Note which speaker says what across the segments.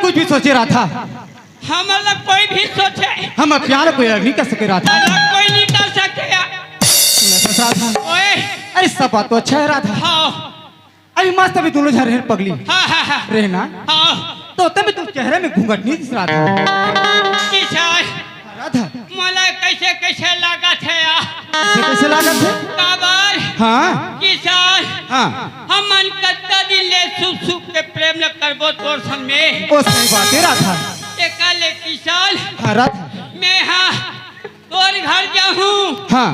Speaker 1: कुछ भी सोच रहा था,
Speaker 2: हमारा कोई भी सोचे,
Speaker 1: हम प्यार कोई नहीं कर सके रहा था,
Speaker 2: कोई नहीं कर सके।
Speaker 1: अरे सब बात तो अच्छा है रहा था।
Speaker 2: हाँ।
Speaker 1: अरे मस्त अभी दोनों झर पगली रहना।
Speaker 2: हाँ।
Speaker 1: तो तभी तुम चेहरे में घूंघट नहीं दिख रहा था।
Speaker 2: मला कैसे कैसे लगा थे
Speaker 1: कैसे लगा थे
Speaker 2: काबर।
Speaker 1: हाँ
Speaker 2: किसान।
Speaker 1: हाँ
Speaker 2: हम मन कत्ता दिले सुख सुख के प्रेम न करबो तोर संग में।
Speaker 1: ओ सही बात है रहा था।
Speaker 2: एकाले किसान।
Speaker 1: हाँ रहा था।
Speaker 2: मैं हाँ तोर घर जाऊँ।
Speaker 1: हाँ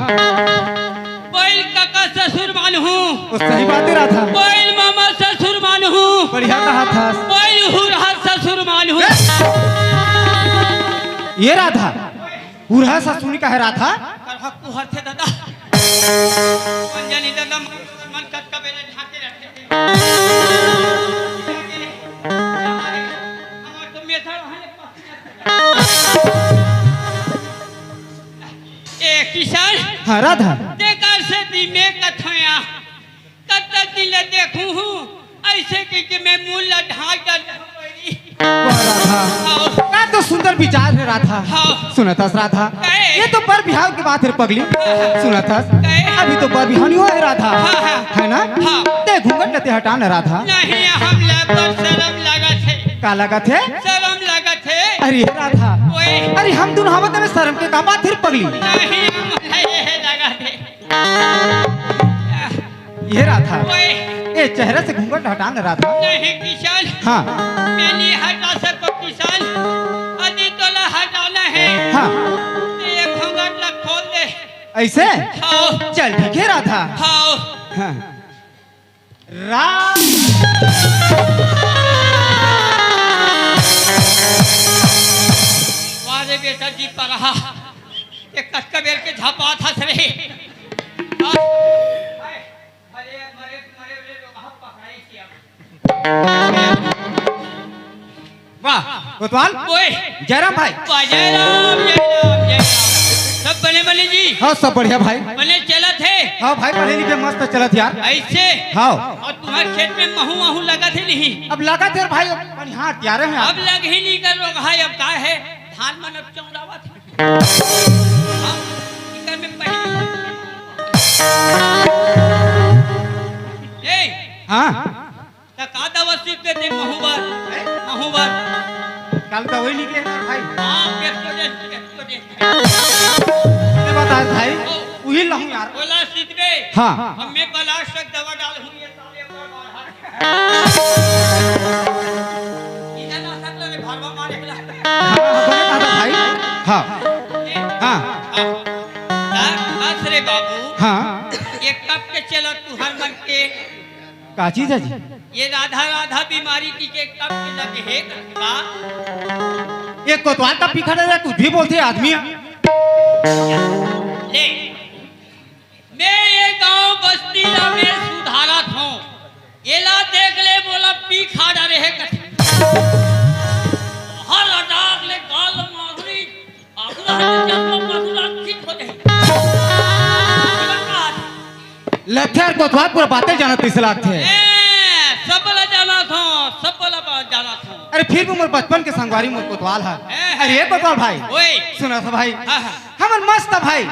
Speaker 2: कोई काका ससुर मान हूँ।
Speaker 1: ओ सही बात है रहा था।
Speaker 2: कोई मामा ससुर मान हूँ।
Speaker 1: बढ़िया कहा था।
Speaker 2: कोई हुरहा ससुर मान हूँ।
Speaker 1: ये रहा था हुरहा ससुर का है रहा था।
Speaker 2: कुहर थे दादा पंजानी दादा मन कट का बेले ढाके रखे थे। हमार तो मेथड़ ए किसान।
Speaker 1: हाँ राधा
Speaker 2: देखा से दी मैं कथया कत दिले देखूं हूं ऐसे कि मैं मूल ढाक कर
Speaker 1: क्या तो सुंदर विचार है राधा।
Speaker 2: हाँ।
Speaker 1: सुना था राधा ये तो पर बिहाव की बात है पगली। सुना था अभी तो पर बिहाव नहीं हुआ है राधा। है ना। ते घूंघट लेते हटाना राधा।
Speaker 2: नहीं हम पर शर्म लगा थे।
Speaker 1: का लगा थे
Speaker 2: शर्म लगा थे।
Speaker 1: अरे राधा अरे हम दोनों हम में शर्म के का बात है पगली।
Speaker 2: नहीं हम ये लगा थे।
Speaker 1: ये राधा ये चेहरे से घूंघट हटाना राधा।
Speaker 2: नहीं किसान।
Speaker 1: हाँ
Speaker 2: मैं नहीं हटा सको किसान। अभी तोला हटाना है।
Speaker 1: हाँ
Speaker 2: ये घूंघट ला खोल दे।
Speaker 1: ऐसे
Speaker 2: हाँ
Speaker 1: चल ठीक है राधा।
Speaker 2: हाँ
Speaker 1: हाँ राम
Speaker 2: वारे बेटा जी पर रहा एक कटका बेर के झापा था सरे।
Speaker 1: वाह कोतवाल जयराम भाई।
Speaker 2: जयराम जयराम जयराम सब बने बने जी।
Speaker 1: हाँ सब बढ़िया भाई।
Speaker 2: बने चला थे।
Speaker 1: हाँ भाई पढ़े लिखे मस्त चलत यार।
Speaker 2: ऐसे
Speaker 1: हाँ
Speaker 2: और तुम्हारे खेत में महू महू लगा थे नहीं।
Speaker 1: अब लगा थे भाई हाँ त्यारे हैं
Speaker 2: अब लग ही नहीं कर लो भाई। अब क्या है धान मन अब चौरावा थे। में
Speaker 1: हाँ
Speaker 2: का दवा सीख देते महुबर महुबर
Speaker 1: कल तो वही निकले हैं भाई।
Speaker 2: हां
Speaker 1: ये बता भाई वही लहूं यार।
Speaker 2: बोला सीख दे।
Speaker 1: हाँ
Speaker 2: हम मैं कलाश तक दवा डाल हूं ये साले इधर ना सकला ने भरवा मारे ला।
Speaker 1: हां भाई। हाँ हाँ
Speaker 2: बस रे बाबू।
Speaker 1: हाँ
Speaker 2: ये कब के चलो तू हर मन के
Speaker 1: का चीज है जी। ये
Speaker 2: राधा राधा बीमारी की के कब के लगे है का।
Speaker 1: ये कोतवाल का पीखा है कुछ भी बोलते आदमी।
Speaker 2: ले मैं ये गांव बस्ती में सुधारा था। ये ला देख ले बोला पी खा डाले है हर अडाग ले गाल माधुरी आगुला जब माधुरा ठीक हो गई।
Speaker 1: लखर कोतवाल पूरा बातें जाना तिसलाक थे।
Speaker 2: सबला जाना था सबला जाना था।
Speaker 1: अरे फिर भी मोर बचपन के संगवारी मोर कोतवाल है। अरे ये कोतवाल भाई सुना था भाई हमर मस्त भाई।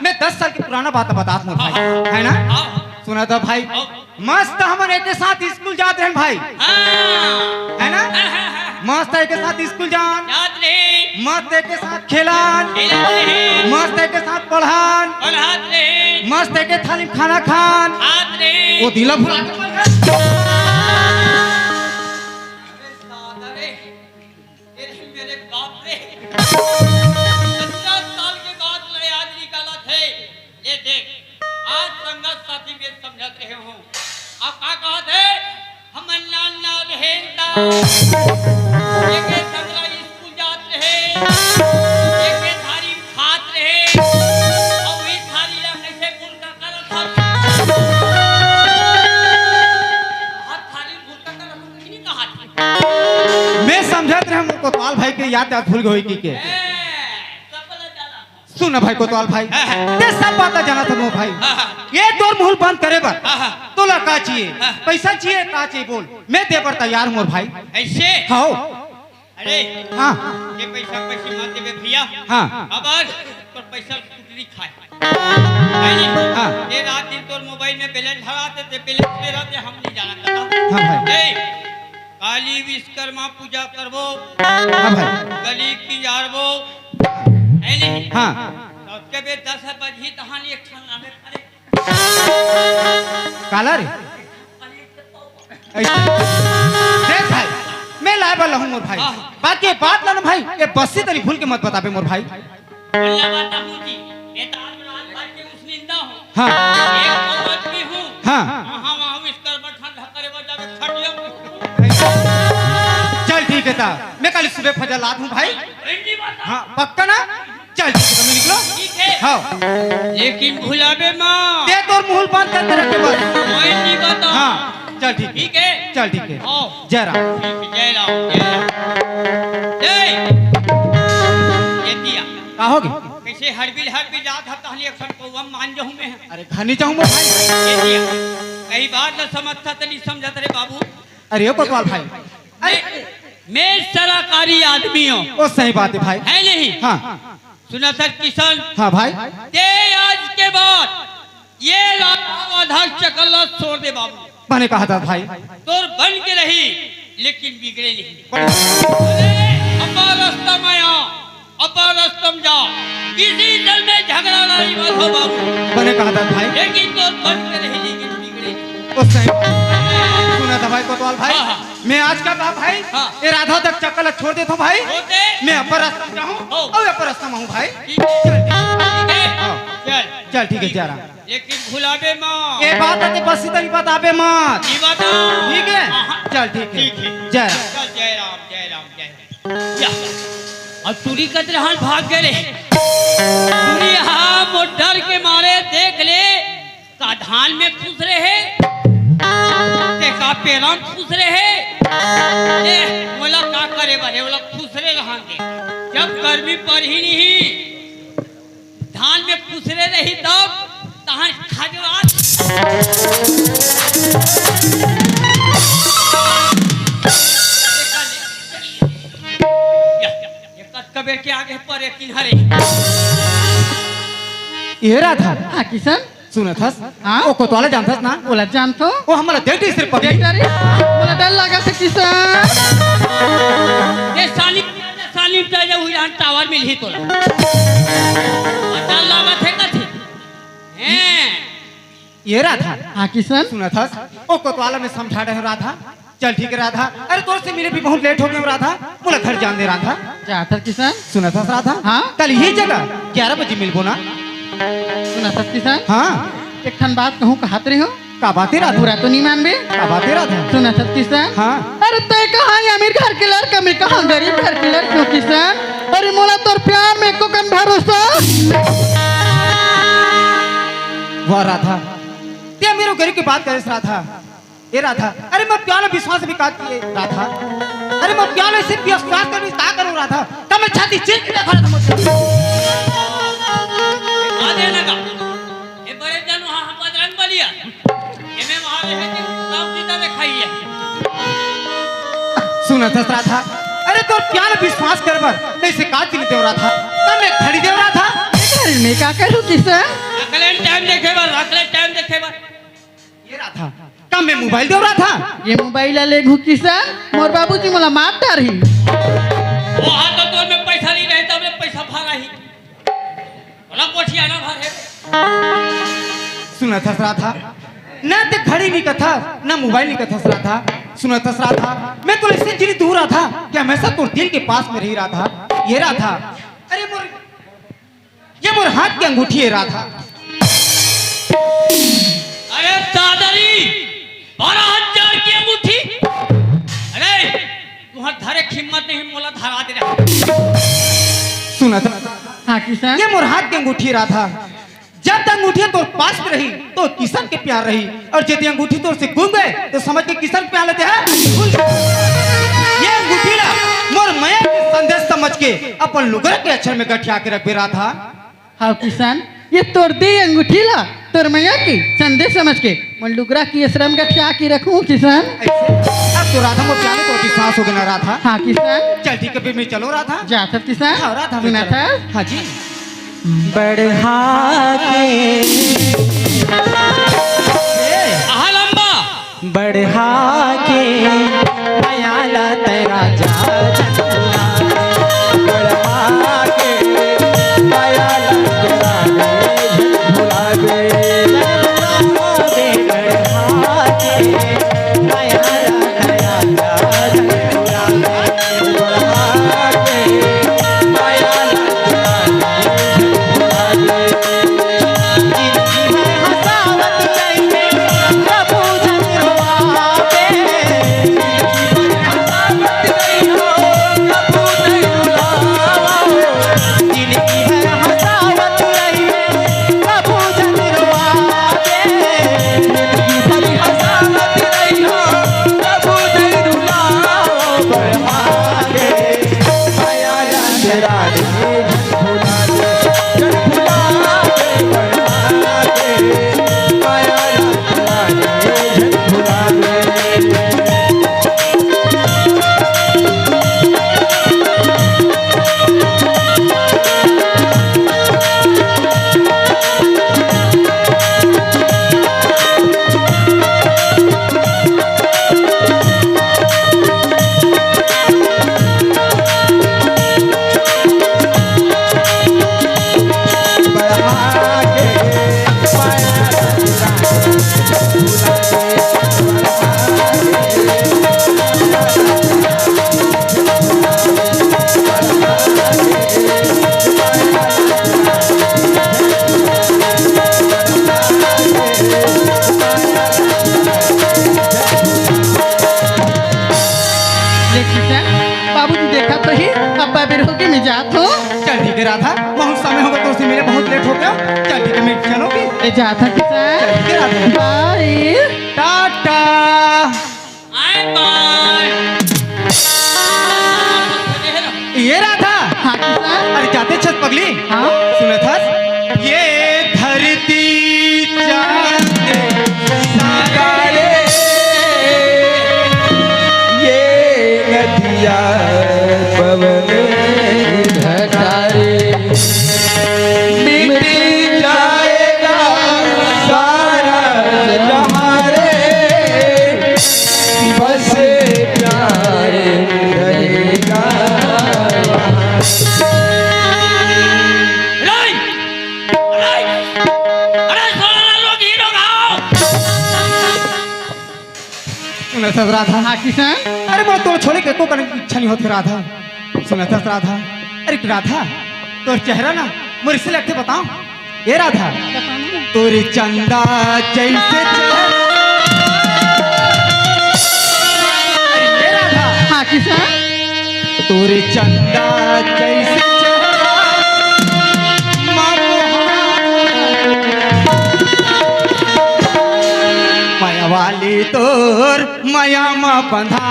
Speaker 1: मैं 10 साल की पुराना बात बता मोर भाई है ना। सुना था भाई मस्त हमन एक साथ स्कूल जाते हैं भाई है ना। मस्त एक साथ स्कूल जान मस्त एक साथ खेलान मस्त एक साथ पढ़ान मस्त एक थाली खाना खान वो दिला भुला
Speaker 2: मेरे बाप रे 50 साल के बाद लड़े आज निकाला थे। ये देख आज संगत साथी में समझते अब का कहत है हम नाना रहेंदा एके संगरा स्कूल जात रहे एके थारी खात रहे और वही थारी ला कैसे गुलका करत था हाथ थारी गुलका करत किनी कहा
Speaker 1: मैं समझत रहे हम कोतवाल भाई के याद भूल गई की के सुन भाई कोतवाल भाई ये सब बात जाना था मोर भाई ये तोर मुहल बंद करे बर तो ला का चाहिए पैसा चाहिए का चाहिए बोल मैं दे पर तैयार हूं मोर भाई
Speaker 2: ऐसे
Speaker 1: खाओ
Speaker 2: अरे
Speaker 1: हां
Speaker 2: ये पैसा पैसे मत देबे भैया
Speaker 1: हां
Speaker 2: अब तोर पैसा टुकड़ी खाए नहीं
Speaker 1: हां
Speaker 2: ये रात दिन तोर मोबाइल में बैलेंस हराते थे बैलेंस ले रहते हम नहीं जाना था
Speaker 1: हां भाई
Speaker 2: ए काली विश्वकर्मा पूजा करबो
Speaker 1: हां भाई
Speaker 2: गली की यारबो है नहीं
Speaker 1: हां
Speaker 2: सबके बे 10 बजे तहां एक ठन नामे करे
Speaker 1: काला रे ऐसे देख भाई मैं लाए वाला हूं मोर भाई बाकी ये बात ना भाई ये बस्सी तरी भूल के मत बताबे मोर भाई
Speaker 2: अल्लाह बात हूं जी मैं ताज महल भाई के मुस्लिंदा हूं
Speaker 1: हां
Speaker 2: एक औरत भी हूं
Speaker 1: हां
Speaker 2: वहां वहां विश्वकर्मा ठन करे बजावे खटिया
Speaker 1: चल ठीक है ता मैं कल सुबह फजर लाद हूं भाई
Speaker 2: हिंदी बात
Speaker 1: हां पक्का ना चल ठीक है निकलो
Speaker 2: ठीक है
Speaker 1: हां
Speaker 2: लेकिन भुलाबे मां
Speaker 1: दे तोर मुहल बंद कर रखे बस
Speaker 2: कोई नहीं बता
Speaker 1: हां चल ठीक
Speaker 2: ठीक है
Speaker 1: चल ठीक है
Speaker 2: आओ
Speaker 1: जय राम
Speaker 2: जय राम जय ये दिया
Speaker 1: का होगी
Speaker 2: कैसे हरबिल जात था तहली अक्सर को हम मान जाऊं मैं
Speaker 1: अरे खानी चाहूं मोर भाई
Speaker 2: ये दिया कई बात न समझता तनी समझत रे बाबू
Speaker 1: अरे ओ कोतवाल भाई
Speaker 2: मैं सरकारी आदमी हूं
Speaker 1: ओ सही बात है भाई
Speaker 2: है नहीं
Speaker 1: हां
Speaker 2: सुना सर किशन
Speaker 1: हां भाई
Speaker 2: ते आज के बाद ये आधा चकल्ला छोड़ दे बाबू
Speaker 1: मैंने कहा था भाई
Speaker 2: तोर बन के रही लेकिन बिगड़े नहीं अरे अपार रास्ता माया अपार रास्ता जा किसी दल में झगड़ा नहीं मत हो बाबू
Speaker 1: मैंने कहा था भाई
Speaker 2: लेकिन तोर बन के रही लेकिन बिगड़े नहीं
Speaker 1: ओ सही सुना था भाई कोतवाल भाई मैं आज का बाप भाई ये राधा तक चक्कर छोड़ देता हूं भाई
Speaker 2: होते
Speaker 1: मैं अपर रास्ता में जाऊं और अपर रास्ता में हूं भाई
Speaker 2: ठीक है चल
Speaker 1: चल ठीक है जा रहा
Speaker 2: लेकिन भुलाबे मां
Speaker 1: ये बात है बस इतनी बताबे मत
Speaker 2: ये बता
Speaker 1: ठीक है चल ठीक है जय राम
Speaker 2: चल जय राम जय राम जय राम अब तुरी कतरहान भाग गए तुरी हां वो डर के मारे देख ले का धान में खुश रहे का पेराम खुश रहे ए बोला का करे बारे बोला खुश रहे रहां दे जब गर्मी पर ही नहीं धान में खुश रही तब तहां खजवात कबीर के आगे पर एक किनारे
Speaker 1: ये राधा
Speaker 3: हाँ किशन
Speaker 1: सुना था
Speaker 3: हाँ?
Speaker 1: वो कोतवाल जानता ना
Speaker 3: बोला जानतो
Speaker 1: वो हमारा देख सिर्फ पकड़
Speaker 3: अरे बोला डर लगा से किशन
Speaker 2: ये साली पे जो हुई टावर मिल ही तोला डर लगा थे कथी हैं
Speaker 1: ये राधा
Speaker 3: हाँ किशन
Speaker 1: सुना था वो कोतवाल में समझा रहे राधा चल ठीक है राधा अरे तोर से मिले भी बहुत लेट हो गए राधा बोला घर जान दे राधा
Speaker 3: जाता किशन
Speaker 1: सुना था राधा
Speaker 3: हाँ?
Speaker 1: कल यही जगह 11 बजे मिलबो ना
Speaker 3: सुना था किशन
Speaker 1: हाँ
Speaker 3: एक ठन बात कहूँ कहत रही हो
Speaker 1: का बातें राधा
Speaker 3: पूरा तो नहीं मानबे
Speaker 1: का बातें राधा
Speaker 3: सुना था किशन
Speaker 1: हाँ
Speaker 3: अरे तय कहाँ अमीर घर के लड़का मैं कहाँ गरीब घर के लड़की किशन अरे मोला तोर प्यार में को कन भरोसा
Speaker 1: वाह राधा ते मेरे गरीब की बात करे राधा ये राधा अरे मैं प्यार में विश्वास भी काट किए राधा अरे मैं प्यार में सिर्फ विश्वास कर भी का करूं राधा तब मैं छाती चीर के देखा था मुझे
Speaker 2: आधे लगा ये बड़े जन वहां बजरंग बलिया ये मैं वहां रहे कि सब सीधा दिखाई है
Speaker 1: सुना था राधा अरे तो प्यार में विश्वास कर बर नहीं से काट के देव राधा तब मैं खड़ी देव राधा
Speaker 3: घर में क्या करूँ किशन
Speaker 2: रखले टाइम देखे बार
Speaker 1: ये राधा कब मैं मोबाइल देव रहा था
Speaker 3: ये मोबाइल ले घू किशन मोर बाबूजी मोला मार डार ही
Speaker 2: वो हाथ तो तोर में पैसा नहीं रहे तब पैसा भरा ही बोला कोठिया ना भरे
Speaker 1: सुना था राधा ना ते घड़ी नहीं कथा ना मोबाइल नहीं कथा राधा सुना था राधा मैं तो इससे जिली दूर रहा था कि हमेशा तो दिल के पास में रही रहा था ये राधा अरे ये मोर हाथ की अंगूठी है राधा
Speaker 2: अरे दादारी नहीं मोला धरा दे रहा।
Speaker 1: सुना था
Speaker 3: हाँ किसान
Speaker 1: ये मोर हाथ की अंगूठी राधा, जब तक अंगूठी तो पास में रही तो किशन के प्यार रही, और जब ये अंगूठी तो से गुम गए तो समझ के किशन के प्यार लेते हैं। ये अंगूठी ना मोर माया के संदेश समझ के अपन लुगर के अक्षर में गठिया के रख राधा।
Speaker 3: हाँ किसान ये तोड़ दी अंगूठी ला तोर मैया की संदेश समझ के मन लुगरा की श्रम का क्या की रखूं किसान।
Speaker 1: अब तो राधा मोर प्यार तो विश्वास हो गया राधा।
Speaker 3: हाँ किसान
Speaker 1: चल ठीक है फिर मैं चलो राधा।
Speaker 3: जा सब किसान
Speaker 1: हाँ, राधा
Speaker 3: सुना था
Speaker 1: हाँ जी
Speaker 4: बढ़ा के
Speaker 2: आहा लंबा
Speaker 4: बढ़ा के दयाला तेरा जा बढ़ा के दयाला तेरा भुला गए बढ़ा के दयाला तेरा भुला गए बढ़ा के
Speaker 3: बाबूजी देखा तो ही अब्बा बेर होके मैं जात हो।
Speaker 1: चल ठीक है राधा, बहुत समय होगा तो उसे मेरे बहुत लेट हो गया। चल ठीक है मैं चलोगी।
Speaker 3: ए जात है किसान
Speaker 1: चल ठीक है राधा,
Speaker 3: बाय
Speaker 1: टाटा।
Speaker 2: आए बाय
Speaker 1: ये राधा
Speaker 3: हाँ किसान
Speaker 1: अरे जाते छत पगली
Speaker 3: हाँ
Speaker 1: सुने था ये धरती चांद सारे
Speaker 4: ये नदिया पवन घटारे मिट जाएगा सारा जहां रे बस प्यार रहेगा
Speaker 2: अरे अरे सोना लोग ही लोग आओ।
Speaker 1: सुने था राधा
Speaker 3: हाँ किसान
Speaker 1: अरे वो तो छोड़े के को करने की इच्छा नहीं होती राधा। सुना था राधा अरे राधा तो चेहरा ना मुझे से लगते बताओ ये राधा तोरे चंदा जैसे चेहरा। अरे ये राधा
Speaker 3: हाँ किसान
Speaker 1: तोरे चंदा जैसे चेहरा माया वाली तोर माया मा बंधा।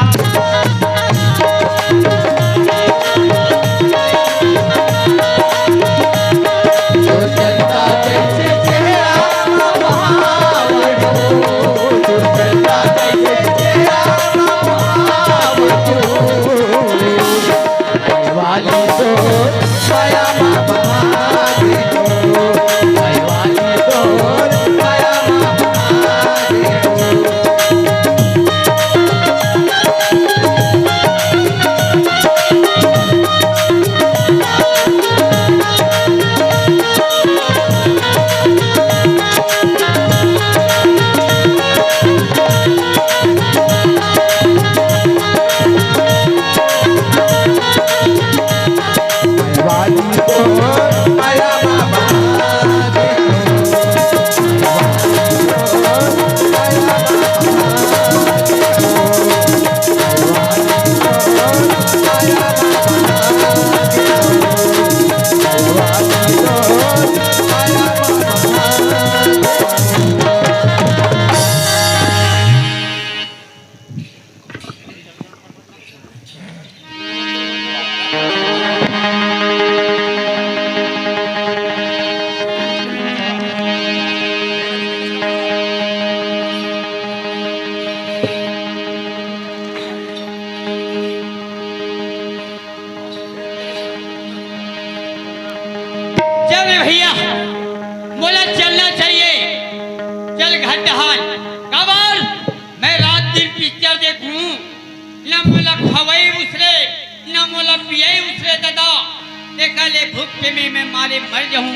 Speaker 2: देखा ले भूख पे मैं मारे मर जाऊं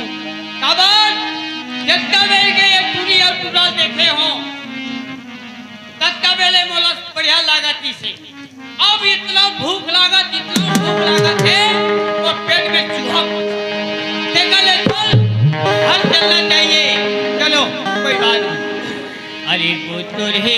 Speaker 2: काबर जत्ता मेरे के ये टूरी और टूरा देखे हो तत्का वेले मोला बढ़िया लागत से अब इतना भूख लागत है तो पेट में चूहा देखा ले चल हर चलना चाहिए चलो कोई बात नहीं अरे पुत्र है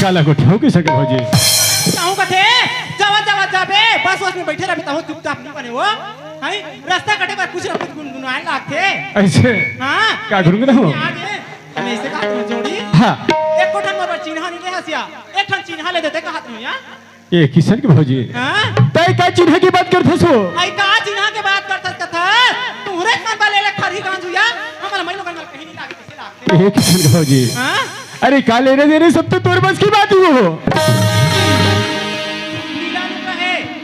Speaker 5: काला को ठोक के सके भौजी
Speaker 1: ताऊ कथे जावा जावा जाबे बस में बैठे रहे ताऊ चुपचाप नहीं बने वो हाय रास्ता कटे पर कुछ न कुछ गुनगुनाए लागथे
Speaker 5: ऐसे
Speaker 1: हां
Speaker 5: का गुनगुना हो
Speaker 1: आगे हमें ऐसे का जोड़ी
Speaker 5: हां
Speaker 1: एक कोठन पर चिन्ह नहीं ले हसिया एक ठन चिन्ह ले देते का हाथ में या
Speaker 5: ये किशन के भौजी
Speaker 1: हां
Speaker 5: तय का चिन्ह की बात करथे सो
Speaker 1: आई का चिन्ह के बात करत कथा तुहरे मन वाले ले खरी गांज हुआ हमर मैं लोगन कहीं नहीं लागे कैसे लागते
Speaker 5: ये किशन के भौजी
Speaker 1: हां
Speaker 5: अरे का लेने देने सब तो तोर बस की बात ही हो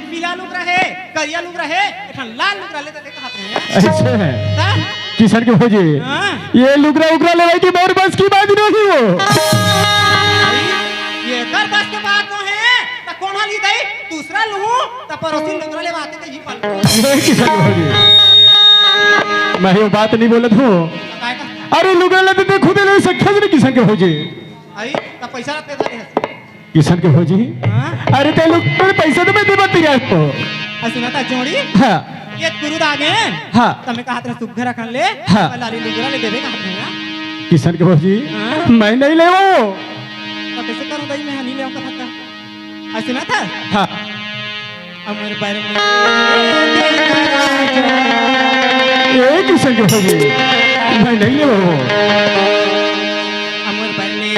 Speaker 1: पीला लुक रहे करिया लुक रहे एठन लाल लुक रहे देते का हाथ में
Speaker 5: ऐसे है
Speaker 1: हां
Speaker 5: किशन के भौजी
Speaker 1: हां
Speaker 5: ये लुगरा उगरा ले की मोर बस की बात नहीं हो
Speaker 1: ये कर बस के बात तो है त कौन हाली दई दूसरा लूं त पड़ोसी लुगरा ले बात के ही पल
Speaker 5: ये किशन के भौजी मैं ये बात नहीं बोलत हूं
Speaker 1: काय का
Speaker 5: अरे लुगरा ले तो खुद ले सकता नहीं किशन के भौजी
Speaker 1: आई त पैसा रखते धरे है
Speaker 5: किशन के भौजी
Speaker 1: हां
Speaker 5: अरे ते लोग पैसा तो मैं दे बत्ती आपको
Speaker 1: असुनता जोड़ी
Speaker 5: हां
Speaker 1: ये गुरु दागे
Speaker 5: हां
Speaker 1: तमे का हाथ में सुग्घर रखन ले
Speaker 5: हाँ।
Speaker 1: लाली लुगरा ले देबे का हाथ में
Speaker 5: किशन के भौजी
Speaker 1: हाँ।
Speaker 5: मैं नहीं ले वो
Speaker 1: तो कैसे करूं दई मैं नहीं ले का था असुनता
Speaker 5: हां
Speaker 1: अमर बारे में
Speaker 5: ये किशन के भौजी मैं नहीं ले वो
Speaker 1: अमर बने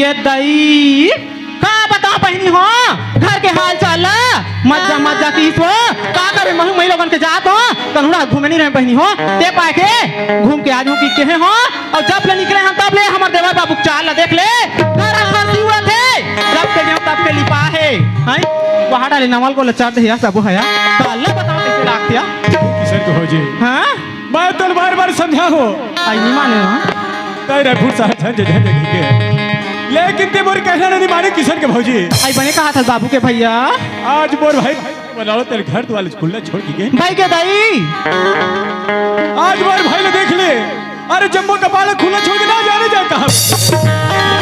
Speaker 6: ये दई का बता पहनी हो घर के हाल चाल मज्जा मज्जा की हो का करे मही लोगन के जात हो कन्हुड़ा घूमे नहीं रहे पहनी हो ते पाए के घूम के आज हो की कहे हो और जब ले निकले हम तब ले हमर देवर बाबू चाल ला देख ले घर हंसी हुआ थे जब के गए तब के लिपा है हैं वहां डाले नवल को लचार दे सब है तो अल्लाह बताओ कैसे लागतिया
Speaker 5: किशन को हो जी
Speaker 6: हां
Speaker 5: मैं तो बार बार समझा हो
Speaker 6: आई नहीं माने हो
Speaker 5: कह रहे फुट साहब झंझे झंझे के लेकिन ते मोर कहना नहीं माने किशन के भौजी
Speaker 6: आई बने कहा था बाबू के भैया
Speaker 5: आज मोर भाई बनाओ तेरे घर वाले खुला छोड़ के
Speaker 6: भाई के दाई
Speaker 5: आज मोर भाई ने देख ले अरे जम्बो का पाला खुला छोड़ के ना जाने जाए कहां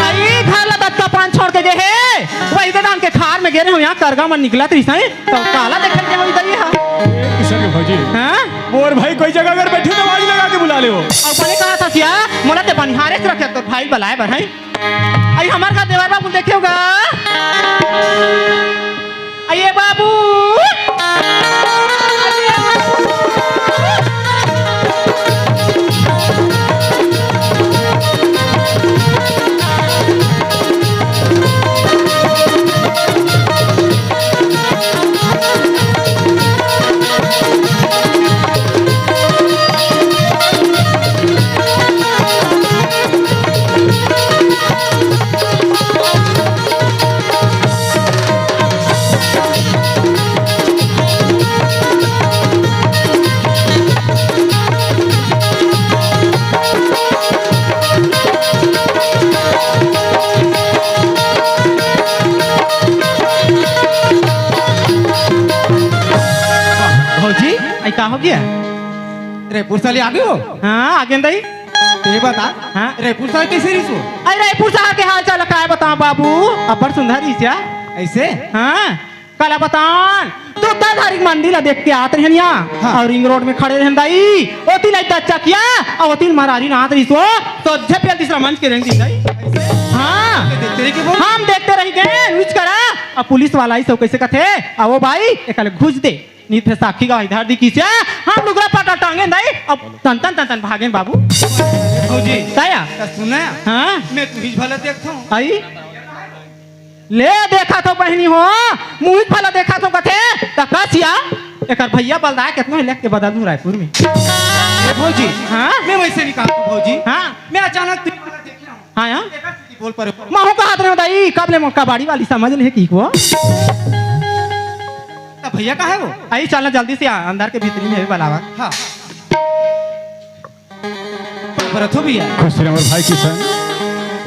Speaker 6: आई घर ला दत्ता पान छोड़ के गए है वही तो के खार में गिरे हो यहाँ करगा मन निकला तो इसाई तो काला देखल के होई दई हां
Speaker 5: किशन के भौजी
Speaker 6: हां
Speaker 5: मोर भाई कोई जगह अगर बैठे तो आवाज लगा के बुला ले वो
Speaker 6: अब बने कहा था सिया मोला ते बनिहारे से रखे तो भाई बुलाए बढ़ाई आई हमार का देवर बाबू देखियोगा आइए बाबू का हो गया
Speaker 1: रायपुर साले आगे हो
Speaker 6: हाँ आगे दई
Speaker 1: ते बता
Speaker 6: हाँ
Speaker 1: रायपुर साल कैसे रही सो
Speaker 6: अरे रायपुर शहर के हाल चाल का बता बाबू अबर सुंदर क्या
Speaker 1: ऐसे
Speaker 6: हाँ कला बतान तो तारी मंदिर ला देख के आते हैं यहाँ
Speaker 1: हाँ।
Speaker 6: और रिंग रोड में खड़े रहन दाई ओती लाई तच्चा किया और ओती मारारी ना आत रही तो झपे तीसरा मंच के रेंग दी दाई हाँ
Speaker 1: देखते रही कि वो
Speaker 6: हम देखते रह गए न्यूज करा अब पुलिस वाला ही सब कैसे कथे अब वो भाई एक घुस दे नीत पे साखी का इधर दी किसे हम लुगरा पाटा टांगे नहीं अब तन तन भागे बाबू
Speaker 1: फौजी
Speaker 6: ताया
Speaker 1: सुना
Speaker 6: हाँ
Speaker 1: मैं तू ही भला देखता हूँ
Speaker 6: आई ले देखा तो बहनी हो मुझ भला देखा तो कथे तकसिया एक भैया बलदाय कितना लेके बदल दूं रायपुर में
Speaker 1: फौजी
Speaker 6: हाँ
Speaker 1: मैं वैसे नहीं कहा फौजी
Speaker 6: हाँ
Speaker 1: मैं अचानक तुझे भला देख रहा हूँ
Speaker 6: हाँ यार
Speaker 1: बोल पर
Speaker 6: माहू का हाथ में दाई कब ले कबाड़ी वाली समझ ले की को
Speaker 1: भैया का है वो
Speaker 6: आई चलना जल्दी से अंदर के भीतरी में बलावा
Speaker 1: हाँ परथो भैया
Speaker 5: खुश रहो भाई किशन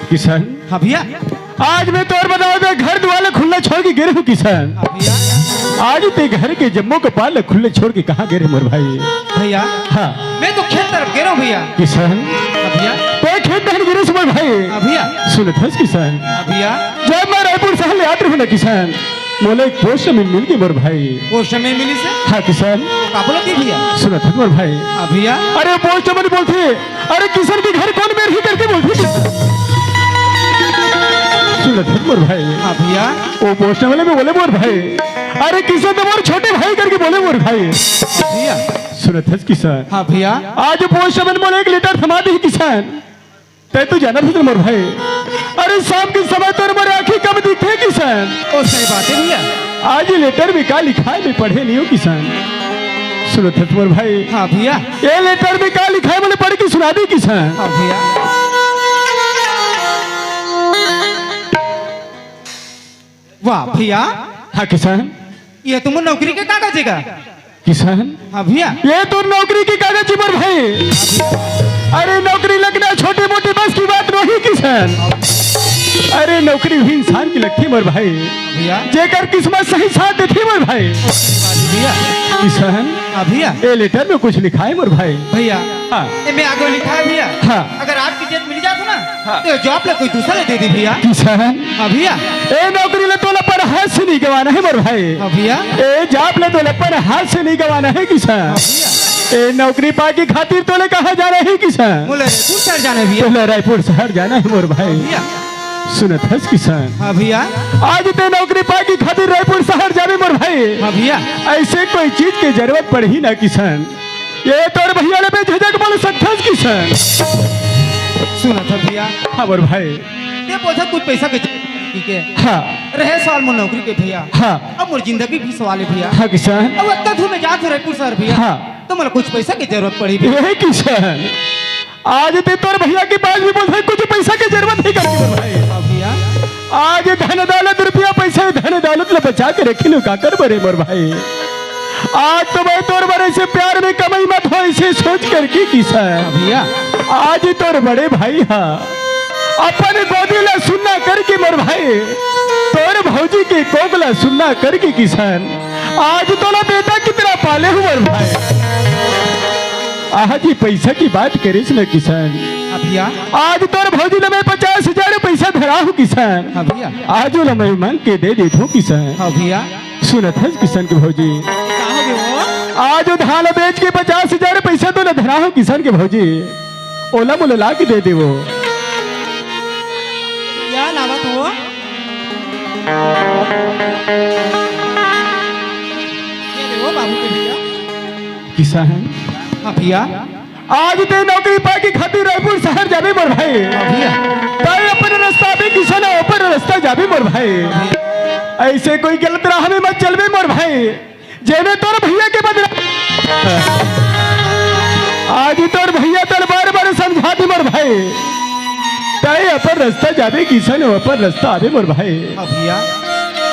Speaker 5: किशन
Speaker 1: हाँ भैया
Speaker 5: आज मैं तोर बताओ दे घर द्वार खुला छोड़ के गिरे हूँ किशन
Speaker 1: हाँ भैया
Speaker 5: आज ते घर के जम्मू के पाल खुले छोड़ के कहाँ गिरे मोर भाई
Speaker 1: भैया
Speaker 5: हाँ
Speaker 1: मैं तो खेत तरफ गिरा हूँ भैया
Speaker 5: किशन
Speaker 1: हाँ भैया
Speaker 5: तो खेत दहन गिरे मोर भाई
Speaker 1: हाँ भैया
Speaker 5: सुनत हस किशन
Speaker 1: हाँ भैया
Speaker 5: जब मैं रायपुर शहर ले आते हूँ ना किशन मोले एक पोस्ट में मिल गई मोर भाई
Speaker 1: वो समय मिली से
Speaker 5: हाँ किशन
Speaker 1: काबुल थी भैया
Speaker 5: सुनत हस मोर भाई
Speaker 1: हाँ भैया
Speaker 5: अरे पोस्ट में बोलते अरे किशन के घर कौन मेरे ही करके बोलते सुनत हस मोर भाई
Speaker 1: हाँ भैया
Speaker 5: वो पोस्ट वाले में बोले मोर भाई अरे किशन तो मोर छोटे भाई करके बोले मोर भाई
Speaker 1: भैया
Speaker 5: सुनत हस किशन
Speaker 1: हाँ भैया
Speaker 5: आज पोस्ट में बोले एक लीटर थमा दी किसान ते तू जाना था मोर भाई अरे शाम के समय तो मोर आंखें कब दिखे किसान
Speaker 1: ओ सही बात है भैया
Speaker 5: आज ये लेटर में का लिखा है मैं पढ़े नहीं हूँ किसान सुनो था मोर भाई
Speaker 1: हाँ भैया
Speaker 5: ये लेटर में का लिखा है मैंने पढ़ के सुना दी किसान
Speaker 1: हाँ भैया वाह भैया
Speaker 5: हाँ किसान
Speaker 1: ये तुम नौकरी के कागज है का
Speaker 5: किसान
Speaker 1: हाँ भैया
Speaker 5: ये तो नौकरी की कागज है मोर भाई अरे नौकरी लगना छोटे मोटे बस की बात नहीं किसान अरे नौकरी भी इंसान की लगती मोर भाई
Speaker 1: भैया
Speaker 5: जेकर किस्मत सही साथ देती मोर भाई
Speaker 1: भैया
Speaker 5: किसान
Speaker 1: हाँ भैया
Speaker 5: ये लेटर में कुछ लिखा है मोर भाई
Speaker 1: भैया
Speaker 5: हाँ
Speaker 1: ये मैं आगे लिखा है भैया
Speaker 5: हाँ
Speaker 1: अगर आपकी जेब मिल जाती ना
Speaker 5: हाँ।
Speaker 1: तो जॉब ले कोई दूसरा ले दे दी भैया
Speaker 5: किसान
Speaker 1: हाँ भैया
Speaker 5: ए नौकरी ले तोला पर हाथ से नहीं गवाना है मोर भाई
Speaker 1: हाँ भैया
Speaker 5: ए जॉब ले तोले पर हाथ से नहीं गवाना है किसान
Speaker 1: हाँ भैया
Speaker 5: ए नौकरी पाके खातिर तोले कहाँ जाना है किसान
Speaker 1: बोले रायपुर शहर जाने भैया
Speaker 5: तोले रायपुर शहर जाना है मोर भाई
Speaker 1: भैया
Speaker 5: सुनत हस किसान
Speaker 1: हाँ भैया
Speaker 5: आज ते नौकरी पाके खातिर रायपुर शहर जावे मोर भाई
Speaker 1: हाँ भैया
Speaker 5: ऐसे कोई चीज की जरूरत पड़ ही ना किसान ये तोर भैया ने झिझक बोल सकता किसान
Speaker 1: सुना था भैया
Speaker 5: हाँ मोर भाई
Speaker 1: ये बोझा कुछ पैसा के ठीक है
Speaker 5: हाँ
Speaker 1: रहे सवाल मोर नौकरी के भैया
Speaker 5: हाँ
Speaker 1: अब मोर जिंदगी भी सवाल है भैया
Speaker 5: हाँ किसान
Speaker 1: अब इतना धूम में जात हो रायपुर शहर भैया
Speaker 5: हाँ।
Speaker 1: तो मतलब कुछ पैसा की जरूरत पड़ी भैया
Speaker 5: यही किसान आज ते तोर भैया के पास भी बोल कुछ पैसा की जरूरत नहीं करती मोर भाई।
Speaker 1: हाँ भैया
Speaker 5: आज धन दौलत रुपया पैसा धन दौलत ले बचा के रखी नु का कर बरे मोर भाई। आज तो मैं तोर बड़े से प्यार में कमाई मत हो इसे सोच कर की किसान
Speaker 1: भैया
Speaker 5: आज तोर बड़े भाई हाँ अपन गोदी ला सुनना करके मोर भाई तोर भौजी के कोगला सुनना करके किसान आज तोला बेटा कितना पाले हूँ मोर भाई। आज ही पैसा की बात करिस न किसान
Speaker 1: हाँ भैया
Speaker 5: आज तोर भौजी ने मैं 50,000 पैसा धरा हूँ किसान
Speaker 1: हाँ भैया
Speaker 5: आज वो मैं मांग के दे देता हूँ किसान।
Speaker 1: हाँ भैया
Speaker 5: सुनत है किसान के भौजी आज वो धान बेच के 50,000 पैसा तो न धरा हूँ किसान के भौजी ओला मोला ला के दे दे वो
Speaker 1: क्या लागत हो ये देखो बाबू के भैया
Speaker 5: किसान
Speaker 1: हाँ भैया
Speaker 5: आज ते नौकरी पाके खातिर रायपुर शहर जाबे मोर भाई।
Speaker 1: हाँ भैया
Speaker 5: ताई अपन रास्ता भी किसान ऊपर रास्ता जाबे मोर भाई। ऐसे कोई गलत राह में मत चलबे मोर भाई जेने तोर भैया के बदला आज तोर भैया तोर बार बार समझा दी मोर भाई ताई अपन रास्ता जाबे किसान ऊपर रास्ता आबे मोर भाई।
Speaker 1: हाँ भैया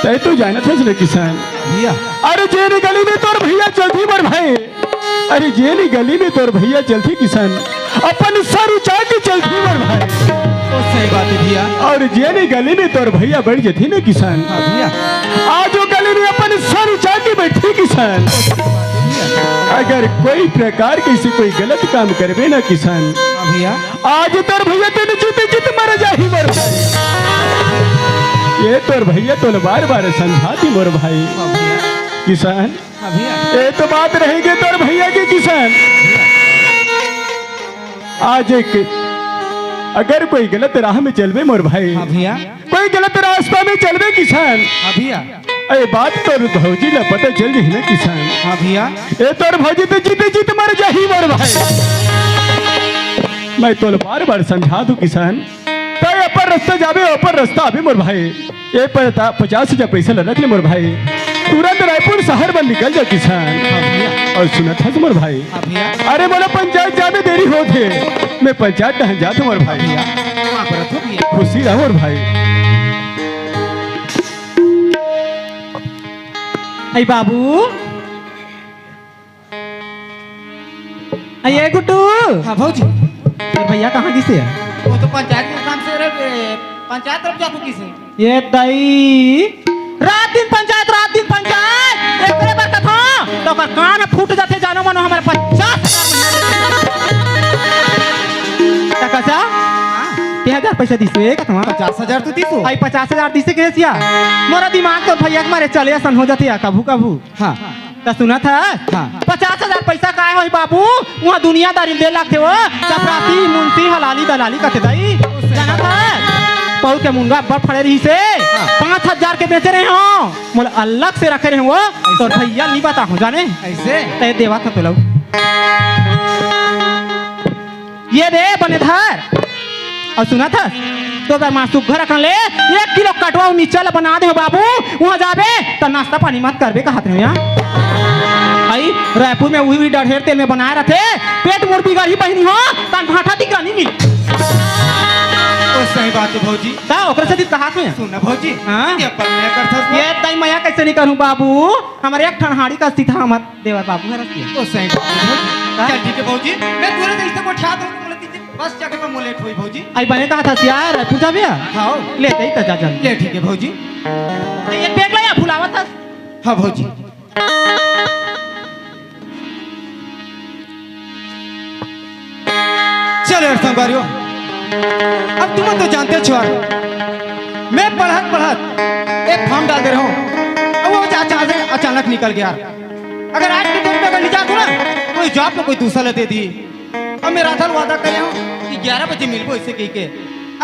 Speaker 5: ताई तू जानत है किसान
Speaker 1: भैया
Speaker 5: अरे जेने गली में तोर भैया चलती मोर भाई अरे जेनी गली में तोर भैया चलती किसान अपन सर उचा के चलती मोर भाई।
Speaker 1: तो सही बात है भैया
Speaker 5: और जेनी गली में तोर भैया बढ़ जती ना किसान
Speaker 1: हाँ भैया
Speaker 5: आज वो गली में अपन सर उचा के बैठी किसान अगर कोई प्रकार के से कोई गलत काम करबे ना किसान
Speaker 1: हाँ भैया
Speaker 5: आज तोर भैया तेने जीते जीत मर जाही मोर भाई। ये तोर भैया तो बार बार समझाती मोर भाई
Speaker 1: हाँ भैया
Speaker 5: किसान
Speaker 1: हाँ भैया
Speaker 5: ये तो बात रहेगी तोर भैया के किसान आज एक अगर कोई गलत राह में चलबे मोर भाई
Speaker 1: हाँ भैया
Speaker 5: कोई गलत रास्ता में चलबे किसान
Speaker 1: हाँ भैया
Speaker 5: अरे बात तोर भौजी ला पता चल गई ना किसान
Speaker 1: हाँ भैया
Speaker 5: ये तोर भौजी तो जीते जीत मर जाही मोर भाई। मैं तोर बार बार समझा दूं किसान तो ऊपर रास्ता जाबे ऊपर रास्ता आबे मोर भाई। ये 50,000 पैसा रख ले मोर भाई तुरंत रायपुर शहर में निकल जा किसान।
Speaker 1: हाँ भैया
Speaker 5: और सुना था मोर भाई
Speaker 1: हाँ भैया
Speaker 5: अरे मोला पंचायत जाबे देरी होते मैं पंचायत कहाँ जाता मोर भाई
Speaker 1: वहाँ पर रखो भैया
Speaker 5: खुशी रहो मोर भाई।
Speaker 6: अय बाबू अये गुड्डू
Speaker 1: हाँ भाजी
Speaker 6: तेरे भैया कहाँ किसे है
Speaker 1: वो तो पंचायत के काम से पंचायत तरफ जातो किसे
Speaker 6: ये दई रात दिन पंचायत एकरे बार कथा तो कर कान फूट जाते जानो मनो हमारे 50,000 टका 3000 पैसा दिसे कथमा
Speaker 1: 50,000 तो दीसो
Speaker 6: आई 50,000 दिसे के सिया मोरा दिमाग तो भैया के मारे चले सन हो जाती है कभू कभू
Speaker 1: हाँ
Speaker 6: तो सुना था
Speaker 1: हाँ
Speaker 6: 50,000 पैसा का है बाबू वहाँ दुनियादारी दे लगते हो चपरासी मुंशी हलाली दलाली कथे दाई जाना था पौ के मुंगा बड़ फड़े रही से 5,000 के बेचे रहे हो मोला अलग से रखे रहे हो तो भैया नहीं बता हो जाने
Speaker 1: ऐसे
Speaker 6: ते देवा था तो लो ये दे बनेधर और सुना था तो बार मासू घर रख ले 1 किलो कटवा नीचे ला बना दे हो बाबू वहाँ जाबे तो नाश्ता पानी मत करबे कहते हैं यहाँ आई रायपुर में वही डढ़ेर तेल में बनाए रखे पेट मोर बिगड़ ही बहनी हो तन भाटा दिखा नहीं मिली
Speaker 1: तो सही बात है भौजी
Speaker 6: ता ओकरे से कहा में
Speaker 1: सुन भौजी
Speaker 6: हाँ?
Speaker 1: ये पर मैं करता
Speaker 6: ये तई मैं कैसे नहीं करूं बाबू हमारे एक ठनहाड़ी का सीधा मत देवर बाबू है रखिए
Speaker 1: तो सही बात है भौजी चल ठीक है भौजी मैं तुरंत इससे को उठा दूं बोले बस जाके मैं मोलेट हुई भौजी
Speaker 6: आई बने कहा था यार पूजा भैया
Speaker 1: हाँ
Speaker 6: ले दई त जा जा
Speaker 1: ले ठीक है भौजी
Speaker 6: ये देख ले या फुलावा था
Speaker 1: हाँ भौजी चलो संगवारियों अब तुम तो जानते हो मैं पढ़त एक फॉर्म डाल दे रहा हूँ अब वो अचानक निकल गया। अगर आज के दिन में अगर निजात हो ना कोई जॉब में कोई दूसरा ले दे दी अब मैं राधा वादा कर रहा हूँ कि 11 बजे मिलबो इससे कही के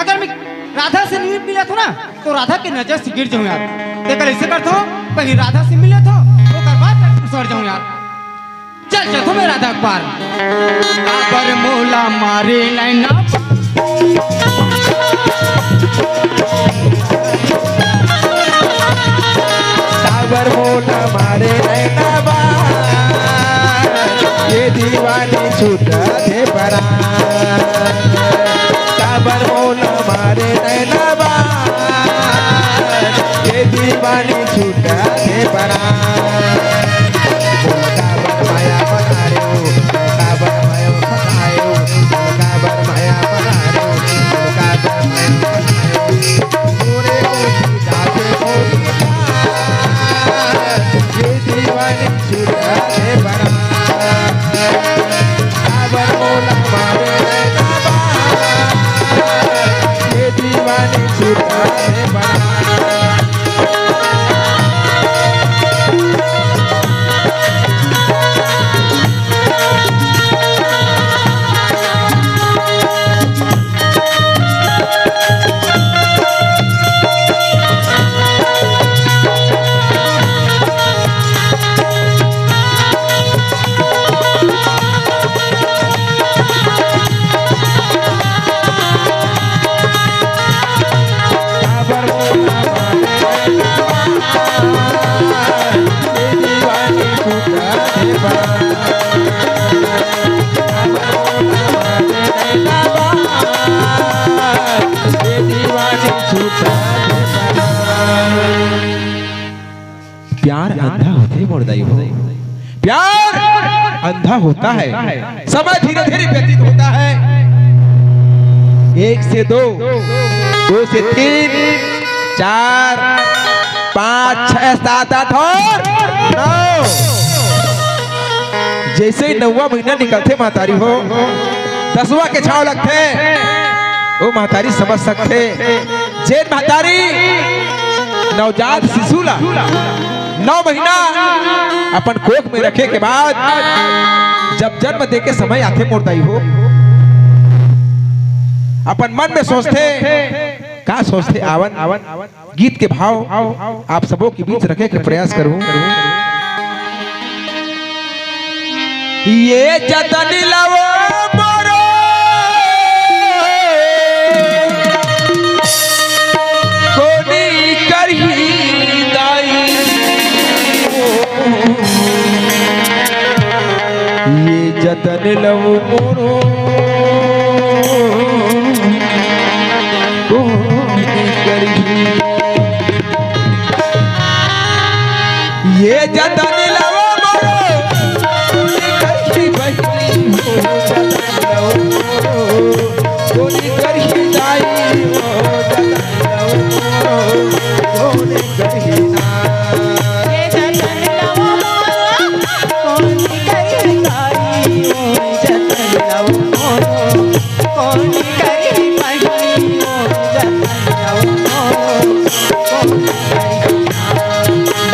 Speaker 1: अगर मैं राधा से नहीं मिला था ना तो राधा की नजर से गिर जाऊँ यार देखकर ऐसे करता हूँ पहले राधा से मिले तो बाद सड़ जाऊँ यार चल चल मैं राधा अखबार मोला मारे लाइना
Speaker 4: सावर मोल मारे नैना बार ये दीवानी छूटा दे परा सावर मोल मारे नैना बार ये दीवानी छूटा दे परा काबर माया बना रे हो काबर माया फसाए हो काबर माया बना रे हो काबर माया फसाए हो पूरे को जाते हो ये दीवानी छूटा दे बरा काबर मोला मारे नैना बार ये दीवानी छूटा दे बरा प्यार अंधा होते मुर्दाई हो प्यार अंधा होता है समय धीरे धीरे व्यतीत होता है 1 से 2 2 से 3 4 5 6 7 8 और 9 जैसे ही 9वां महीना निकलते महतारी हो 10वां के छाव लगते वो महतारी समझ सकते जेन महतारी नवजात शिशु ला 9 महीना अपन कोख में रखे के बाद जब जन्म दे के समय आते मुर्दाई हो अपन मन में सोचते का सोचते आवन गीत के भाव आप सबों के बीच रखे के प्रयास करूं ये जतन लवो मोरो कोनी करही दाई ये जतन लवो मोरो कोनी करही ये जतन लवो कोनी करही दाई हो कोनी करही ये जतन लवो कोनी करही दाई हो जतन लवो कोनी करही दाई हो जतन लवो कोनी करही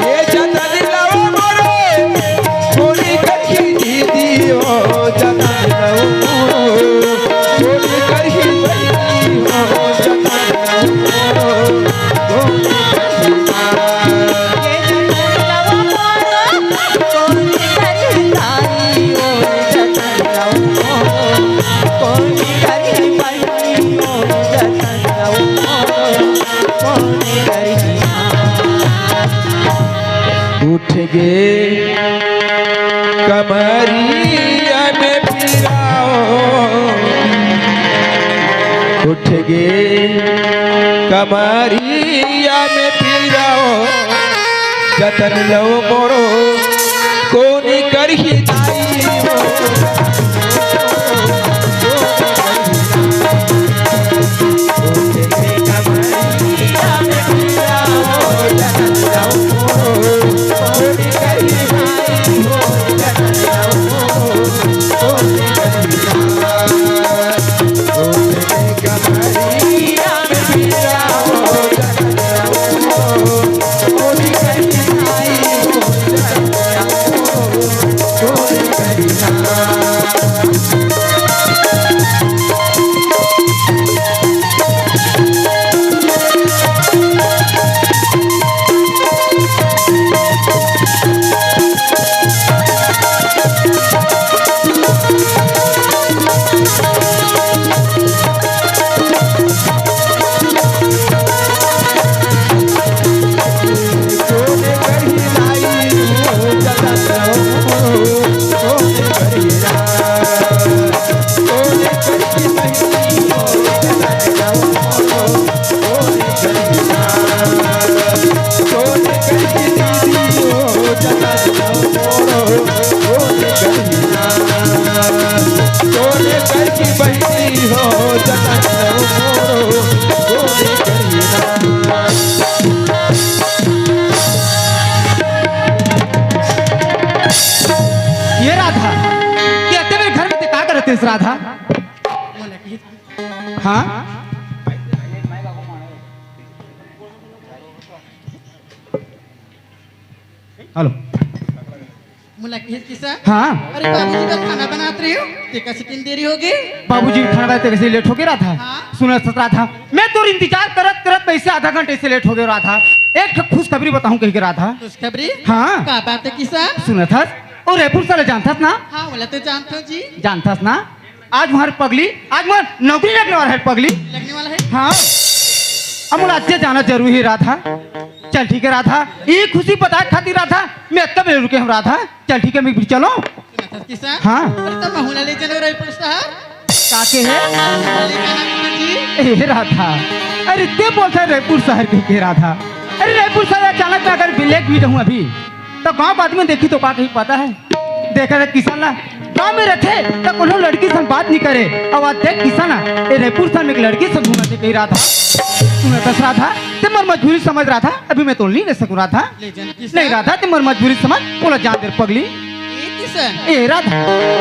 Speaker 4: ये जतन लवो कोनी करही दीदी हो जतन लवो कोनी करही दीदी हो जतन लवो कोनी करही ये जतन लवो कोनी करही दाई हो जतन लवो कोनी करही दाई हो जतन लवो कोनी करही उठ गे कमरिया में फिराओ उठ गे कमरिया में फिराओ जतन लो मोरो कोनी करही दाई हो Oh,
Speaker 1: ये राधा कहते मेरे घर में ते का करते इस राधा? हाँ हेलो
Speaker 3: मुला किसान
Speaker 1: हाँ
Speaker 3: अरे बाबूजी का खाना बनात रही हो देखा से कितनी देरी हो गई
Speaker 1: बाबूजी खाना बनाते वैसे लेट हो गया राधा।
Speaker 3: हाँ?
Speaker 1: सुना राधा मैं तो इंतजार करत करत वैसे आधा घंटे से लेट हो गया राधा। एक खुशखबरी बताऊं कहीं के राधा।
Speaker 3: खुशखबरी
Speaker 1: हाँ
Speaker 3: का बात है किसान
Speaker 1: सुना था और रायपुर साले जानता ना
Speaker 3: हाँ बोला तो जानता हूँ जी
Speaker 1: जानता ना आज वहां पगली आज वहां नौकरी लगने वाला है पगली।
Speaker 3: लगने वाला है
Speaker 1: हाँ अब मुझे आज जाना जरूरी है राधा। चल ठीक है राधा ये खुशी बता खाती राधा मैं तब रुके हम राधा। चल ठीक है मैं भी चलो
Speaker 3: किसान
Speaker 1: हाँ।
Speaker 3: अरे तो महुला ले चलो रायपुर शहर
Speaker 1: काके है
Speaker 3: ले जाना जी
Speaker 1: ए राधा अरे ते बोलता है रायपुर शहर के राधा। अरे रायपुर शहर अचानक में अगर ब्लैक भी रहूं अभी तो गांव बाद में देखी तो का कहीं पता है देखा था किसान ना गाँव में रखे तो कोनो लड़की से बात नहीं करे अब आज देख किसान ना ये रायपुर शहर में एक लड़की से घूमने से कही राधा सुना दस राधा ते मर मजबूरी समझ रहा था अभी मैं तो नहीं ले सकूं राधा। नहीं राधा ते मर मजबूरी समझ बोला जान दे पगली
Speaker 3: किसान
Speaker 1: ए राधा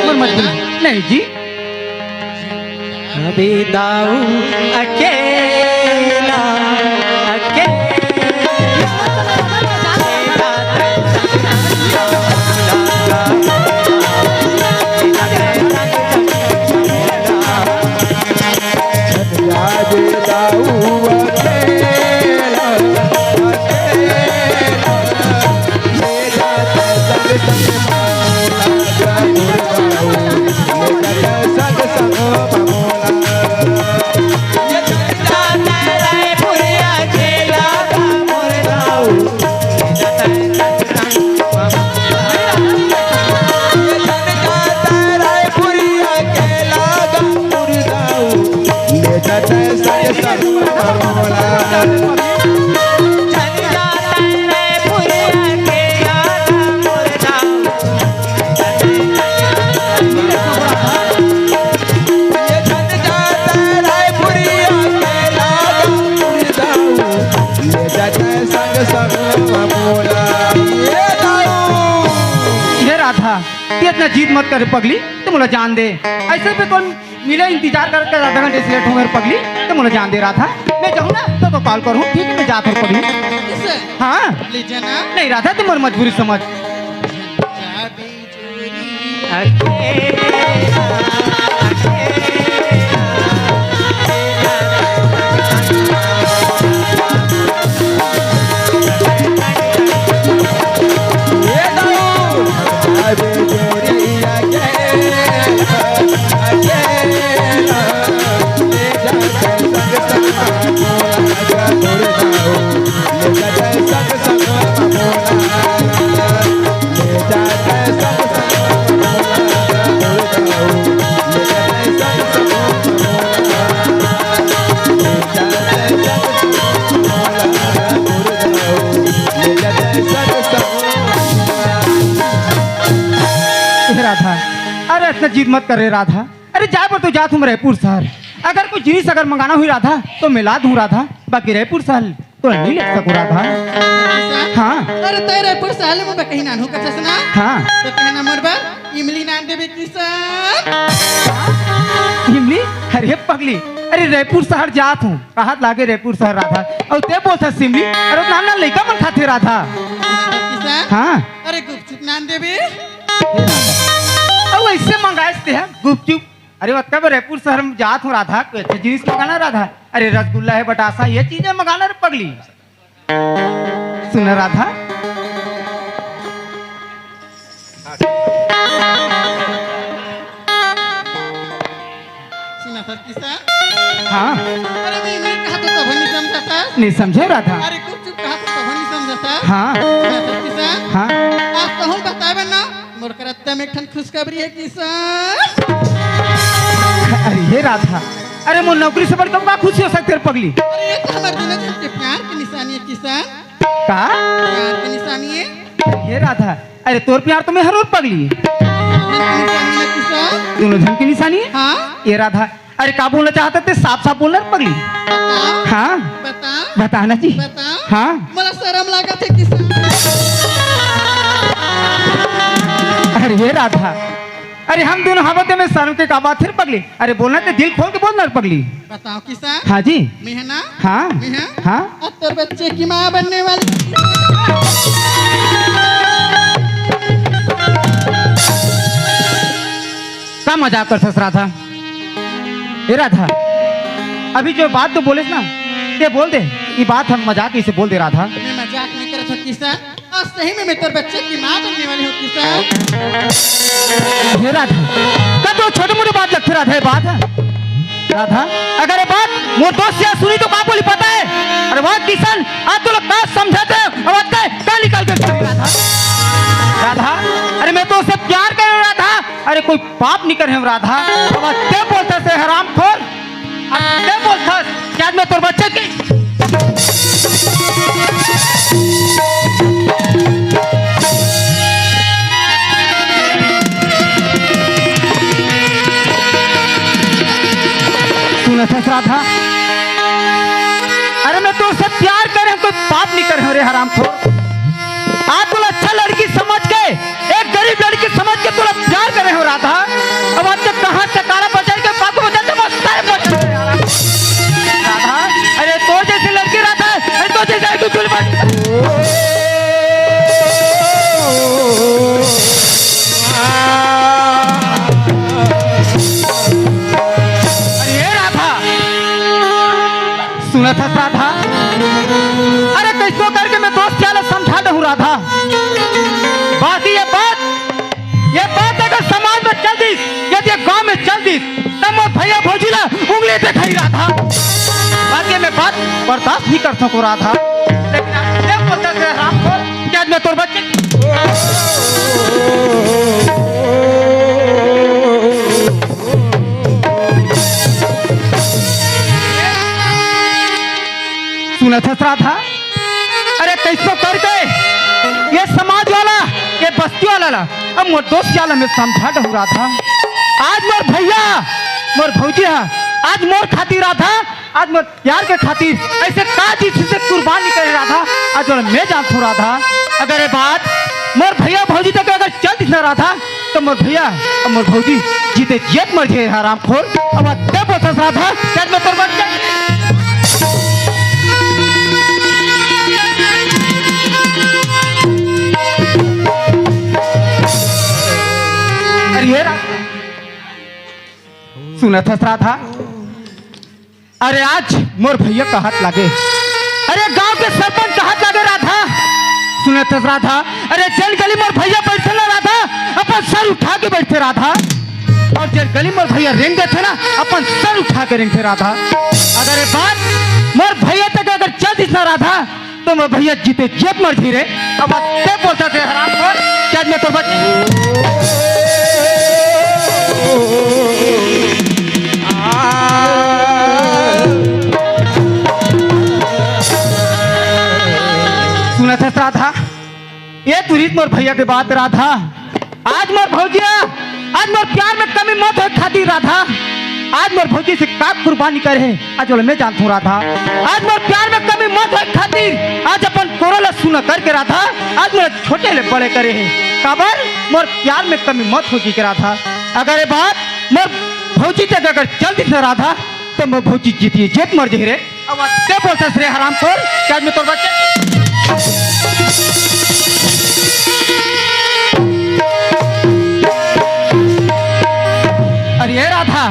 Speaker 1: मर मजबूरी नहीं जी
Speaker 6: अभी दाऊ अकेला
Speaker 1: इतना जीत मत करे पगली तो मुझे जान दे ऐसे पे कौन मिले इंतजार करके आधा घंटे से लेट हो गए पगली तो मुझे जान दे रहा था मैं जाऊँ ना तो कॉल करूँ ठीक है मैं जाता हूँ पगली
Speaker 3: किसान
Speaker 1: हाँ
Speaker 3: ले जाना
Speaker 1: नहीं रहा था तुम्हारी मजबूरी समझ राधा अरे इतना जीत मत कर रहे राधा। अरे जा पर तो जा तुम रायपुर शहर अगर कोई जिनिस अगर मंगाना हुई राधा तो मिला दूं राधा बाकी रायपुर शहर तो नहीं ले सकूं राधा। हाँ
Speaker 3: अरे तो रायपुर शहर में कहीं नानू का चसना
Speaker 1: हाँ
Speaker 3: तो कहना मरबर इमली नान देवे किसान
Speaker 1: इमली अरे पगली अरे रायपुर शहर जात हूँ कहा लागे रायपुर शहर राधा और ते बोलता सिमली अरे नाम ना लड़का मन खाते राधा।
Speaker 3: किसान
Speaker 1: हाँ
Speaker 3: अरे गुपचुप नान देवे
Speaker 1: अब ऐसे मंगाए हैं गुपचुप। अरे बता रायपुर शहर में जात हूँ राधा कोई अच्छा जिनिस मंगाना राधा। अरे रसगुल्ला है बतासा ये चीजें मंगाना रे पगली। सुना राधा
Speaker 3: सुना सर किसान
Speaker 1: हाँ
Speaker 3: अरे मैं इमली कहा तो तब नहीं समझा था
Speaker 1: नहीं समझे राधा।
Speaker 3: अरे गुपचुप कहा तो तब नहीं समझा था
Speaker 1: हाँ
Speaker 3: सुना सर किसान
Speaker 1: हाँ
Speaker 3: आप तो हम बतावे ना मोर करत्ता में एक ठन खुशखबरी है किसान।
Speaker 1: अरे ये राधा अरे मोर नौकरी से बढ़कर का खुशी हो सकती है पगली।
Speaker 3: अरे ये तो हमारे दोनों के प्यार की निशानी है किसान
Speaker 1: का
Speaker 3: प्यार की निशानी है
Speaker 1: ये राधा अरे तोर प्यार तो मैं हर रोज पगली
Speaker 3: निशानी है किसान
Speaker 1: दोनों धन की निशानी है।
Speaker 3: हाँ
Speaker 1: ये राधा अरे का बोलना चाहते थे? साफ साफ बोलना पगली। हाँ
Speaker 3: बता
Speaker 1: बताना जी।
Speaker 3: बता
Speaker 1: हाँ
Speaker 3: मला शर्म लागत है किसान।
Speaker 1: अरे राधा, अरे हम दोनों हवते में शर्म के का बात फिर पगली? अरे बोलना तो दिल खोल के बोलना पगली।
Speaker 3: बताओ किसान।
Speaker 1: हाँ जी।
Speaker 3: मैं है ना।
Speaker 1: हाँ
Speaker 3: मैं है।
Speaker 1: हाँ।
Speaker 3: अब तेरे बच्चे की माँ बनने वाली।
Speaker 1: क्या मजाक करते राधा? ए राधा, अभी जो बात तो बोले ना ये बोल दे, ये बात हम मजाक ही से बोल दे राधा।
Speaker 3: मैं मजाक नहीं कर रहा था किसान, और सही में मैं तेरे बच्चे की माँ बनने वाली हूँ किसान।
Speaker 1: हे राधा, क्या तो छोटे मोटे बात लगती राधा? ये बात है राधा, अगर ये बात मोर दोस्त से सुनी तो क्या बोली पता है? अरे वाह किसान, आज तो लोग क्या समझाते हैं और क्या निकाल के राधा? राधा, अरे मैं तो उससे प्यार कर रहा था, अरे कोई पाप नहीं कर रहे राधा। अब क्या बोलता से हराम खोर, क्या बोलता क्या मैं तोर बच्चे की? सुना था राधा, अरे मैं तो उससे प्यार कर रहा हूं, कोई पाप नहीं कर रहे रे हराम खोर। आप तो अच्छा लड़की समझ के, एक गरीब लड़की समझ के तुम प्यार कर रहे हो राधा। अब आज तक कहां से काला बजा के पाकू बजा के बस सारे बच रहे हैं राधा। अरे तो जैसी लड़की राधा, अरे तो जैसे तू चुल बच। अरे राधा, सुना था राधा, अरे कैसो करके मैं दोस्त क्या समझा दूं राधा। बाकी ये बात अगर समाज में चल दी, यदि गांव में चल दी, तब मोर भैया भौजीला उंगली दिखाई राधा। बाकी मैं बात बर्दाश्त नहीं कर सकूं राधा। लेकिन आप क्या बोलते थे राम को, क्या मैं तोर बच्चे सुना था राधा, अरे कैसो करके ये समाज वाला, ये बस्ती वाला, अब मोर दोस्त वाला मैं समझा दूं राधा। आज मोर भैया मोर भौजिया आज मोर खातिर राधा, आज मोर प्यार के खातिर ऐसे का चीज से कुर्बानी करे राधा। आज और मैं जानता हूँ राधा, अगर ये बात मोर भैया भौजी तक अगर चल दिखना राधा, तो मोर भैया और मोर भौजी जीते जेत मर जाए हराम खोर। अब क्या बोलता राधा, क्या मैं तोर बच्चा? सुना था राधा, अरे आज मोर भैया का हाथ लागे, अरे गांव के सरपंच का हाथ लागे राधा। सुना था राधा, अरे जल गली मोर भैया बैठे ना राधा, अपन सर उठा के बैठे राधा। और जल गली मोर भैया रेंगे थे ना, अपन सर उठा के रेंगे राधा। अगर ये बात मोर भैया तक अगर चल दिखना राधा, तो मोर भैया जीते जेब मर जी रे। अब क्या बोलता थे हराम खोर, क्या मैं तो बच। सुना था राधा, ये तुरीत मोर भैया के बात राधा। आज मोर भौजिया, आज मोर प्यार में कमी मत हो खाती राधा। आज मोर भौजी से का कुर्बानी करे, आज बोले मैं जानता हूँ राधा। आज मोर प्यार में कमी मत हो खातिर, आज अपन कोरोला सुना करके राधा, आज मेरे छोटे ले बड़े करे हैं। काबर मोर प्यार में कमी मत होगी के राधा। अगर ये बात मोर भौजी तक अगर चल दिखना राधा, तो मोर भौजी जीती जेत मर जी रे। अब क्या बोलता रे हराम खोर, क्या मैं तोर बच्चे? अरे राधा,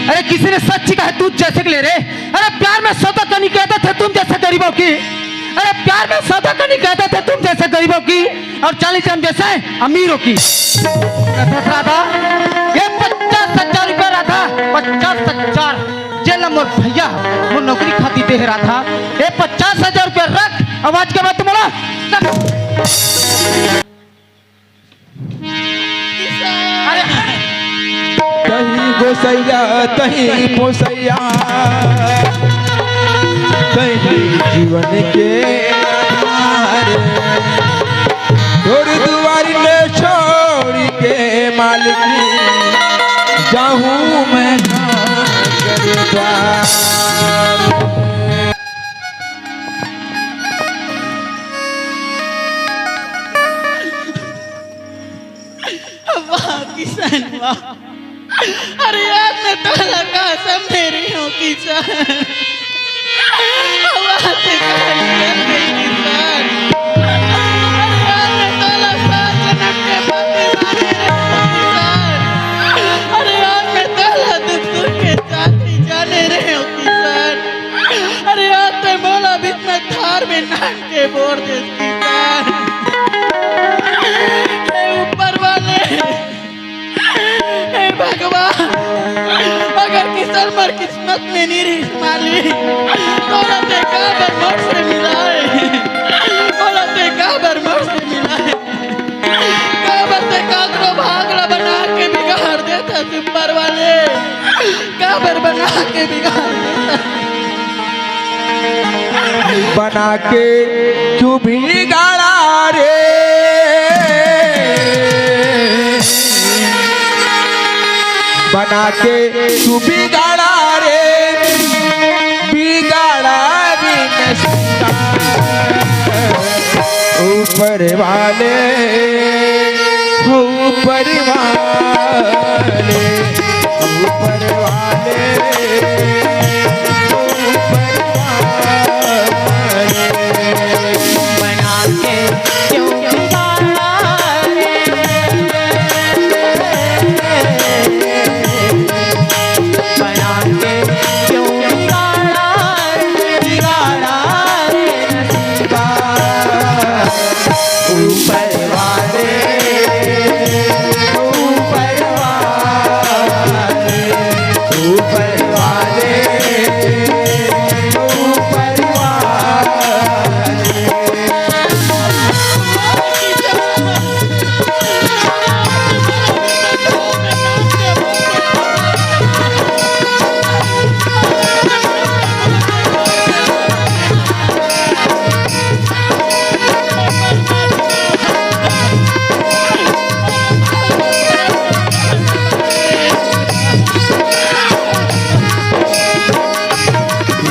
Speaker 1: अरे किसी ने सच कहा तू जैसे ले रे। अरे प्यार में सौदा करनी कहते थे तुम जैसे गरीबों की, अरे प्यार में सौदा करनी कहते थे तुम जैसे गरीबों की, और 40 हम जैसे अमीरों की। राधा, ये 50,000 रुपया राधा, 50,000 जेल मोर भैया वो नौकरी खाती दे राधा। ये 50,000 रुपया रख, आवाज के बाद तुम्हारा
Speaker 4: कहीं गोसैया कहीं पोसैया, कहीं जीवन के मारे, तोर दुआरी में छोड़ के मालिकी जाहूँ मैं। द्वार।
Speaker 6: वाह किसान वाह, अरे यार मैं तो लगा समझे रही हूँ किसान, वाह से कहिए किसान, अरे यार मैं तो लगा जन्म के बातें माने रही हूँ किसान, अरे यार मैं तो लगा दुख के साथ ही जाने रही हूँ किसान, अरे यार तो मोला बीच में थार में नान के बोर दे किसान, ऊपर वाले हे भगवान, अगर किसान मर किस्मत में नहीं रही माली तो रते काबर मोर से मिलाए, बोला ते काबर मोर से मिलाए, काबर ते काकरो भागड़ा बना के बिगाड़ देता ऊपर वाले, काबर बना के बिगाड़ देता,
Speaker 4: बना के क्यों बिगाड़ा रे, बना के तू बिगाड़ा रे, बिगाड़ा भी नसीबा ऊपर वाले हो, ऊपर वाले, ऊपर वाले, ऊपर वाले।
Speaker 6: बना के क्यों बिगाड़ा रे, बना के क्यों बिगाड़ा रे, बिगाड़ा रे नसीबा ऊपर वाले, ऊपर वाले, ऊपर वाले, ऊपर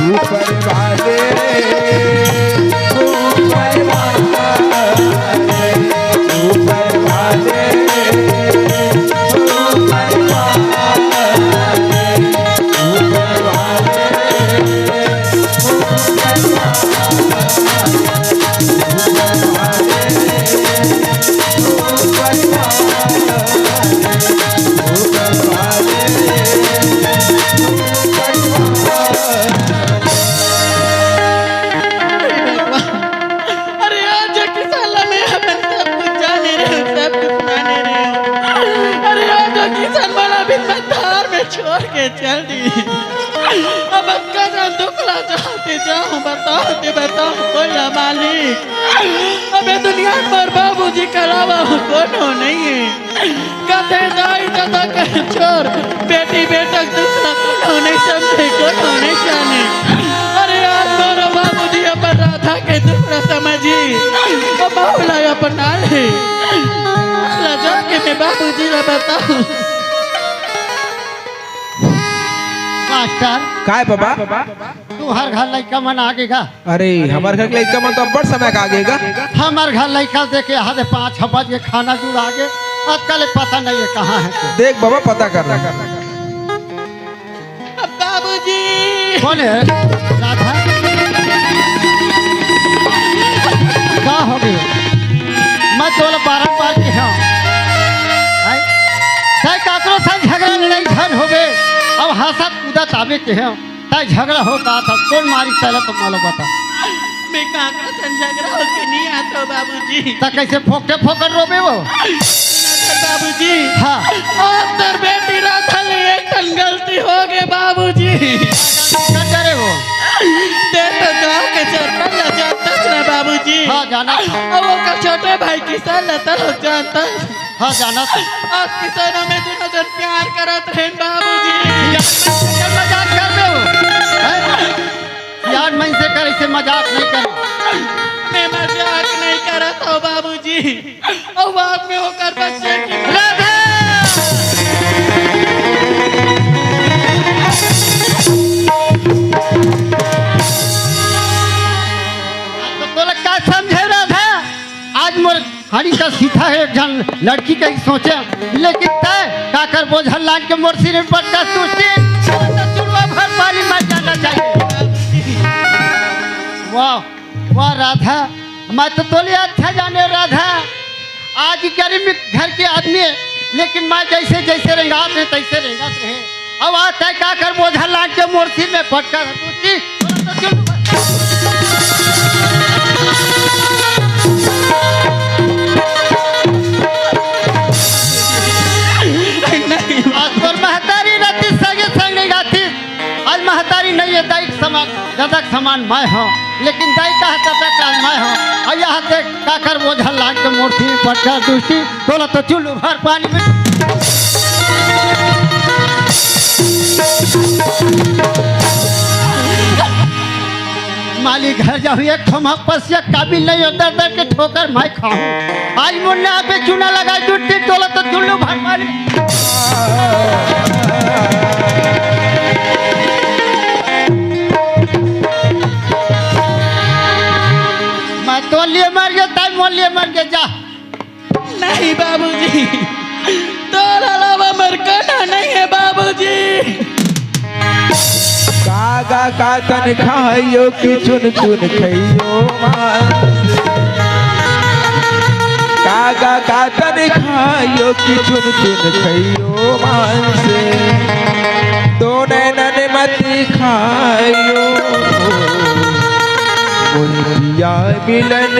Speaker 4: ऊपर वाले, ऊपर वाले, ऊपर वाले, ऊपर
Speaker 6: अरे यार जो किसान में अपन सब कुछ जाने रहे, सब कुछ माने रहे, अरे यार जो किसान वाला भी मैं धार में छोड़ के चल दी, अब अक्का जान दुखला चाहते जाऊं, बताओ कोई मालिक, अबे दुनिया पर बाबूजी के अलावा कोनो नहीं है, कथे दाई दादा के छोड़ बेटी बेटक दुखला कोनो नहीं समझे, कोनो नहीं जाने, अरे यार मोरो बाबूजी अपन राधा के दुखला समझी, बाबूला अपन नाले लजा के मैं बाबूजी ला बताऊं।
Speaker 3: मास्टर
Speaker 4: काय बाबा?
Speaker 3: तू हर घर लड़का मन आगेगा,
Speaker 4: अरे हमारे घर के लड़का मन तो बड़ समय का आगेगा।
Speaker 3: हमार घर लड़का देखे हाथे 5-6 बज के खाना जुड़ आगे, आजकल पता नहीं है कहाँ है तू।
Speaker 4: देख बाबा पता कर रहा।
Speaker 6: बाबूजी
Speaker 3: कौन है? राधा क्या हो गई? मैं तो बारंबार के हूँ, काकरो से झगड़ा लड़ाई झन हो गए, अब हंसत कूदत आवे के हैं, तय झगड़ा होता था, कौन मारी पहले तो मालूम बता।
Speaker 6: मैं काकरो से झगड़ा होके नहीं आता बाबूजी,
Speaker 3: तो कैसे फोकटे फोकट रोबे वो?
Speaker 6: बाबूजी
Speaker 3: हाँ
Speaker 6: और तर बेटी राधा ले एक टन गलती हो गई बाबूजी,
Speaker 3: क्या करे वो?
Speaker 6: ते तो गाँव के सरपंच ला जानता ना बाबूजी,
Speaker 3: हाँ जाना था,
Speaker 6: और वो का छोटे भाई किसान ला तो जानता,
Speaker 3: हाँ जाना था।
Speaker 6: और किसानों में दोनों जन प्यार करत रहे बाबूजी,
Speaker 3: मजाक कर दो यार, मैं से कर इसे मजाक नहीं कर।
Speaker 6: मैं मजाक नहीं करत हूँ बाबूजी, और बाद में होकर बच्चे की
Speaker 3: राधा लड़की का ही सोचे, लेकिन तय का कर बोझल लाद के मोर सिर में पटका तुष्टि चुड़वा भर पानी मर जाना चाहिए। वाह वाह राधा, मैं तो तोले अच्छा जाने राधा, आज गरीब घर के आदमी है, लेकिन मैं जैसे जैसे रेंगात रहे तैसे रेंगात रहे। अब आज तय का कर बोझल लाद के मोर सिर में पटका तुष्टि महतारी रहती संगे संग नहीं गाती। आज महतारी नहीं है, दाई समान दादा समान मैं हूँ, लेकिन दाई का दादा का मैं हूँ। और यहाँ से काकर बोझल लाद के मूर्ति में पटका दुष्टि बोला तो चुल्लू भर पानी में। माली घर जाऊँ एक ठोमा पसिया काबिल नहीं होता दर के ठोकर मैं खाऊं। आज मुन्ना पे चूना लगा जुट्टी तोला तो चुल्लू भर पानी। मैं तो लिए मर गया ताई मोल लिए मर गया जा।
Speaker 6: नहीं बाबूजी, तो अलावा मरकाना नहीं है बाबूजी।
Speaker 4: कागा का तन खाइयो कि चुन चुन खइयो मांस, कागा का तन खाइयो कि चुन चुन खइयो मांस, दो नैनन मत खाइयो मुनिया मिलन।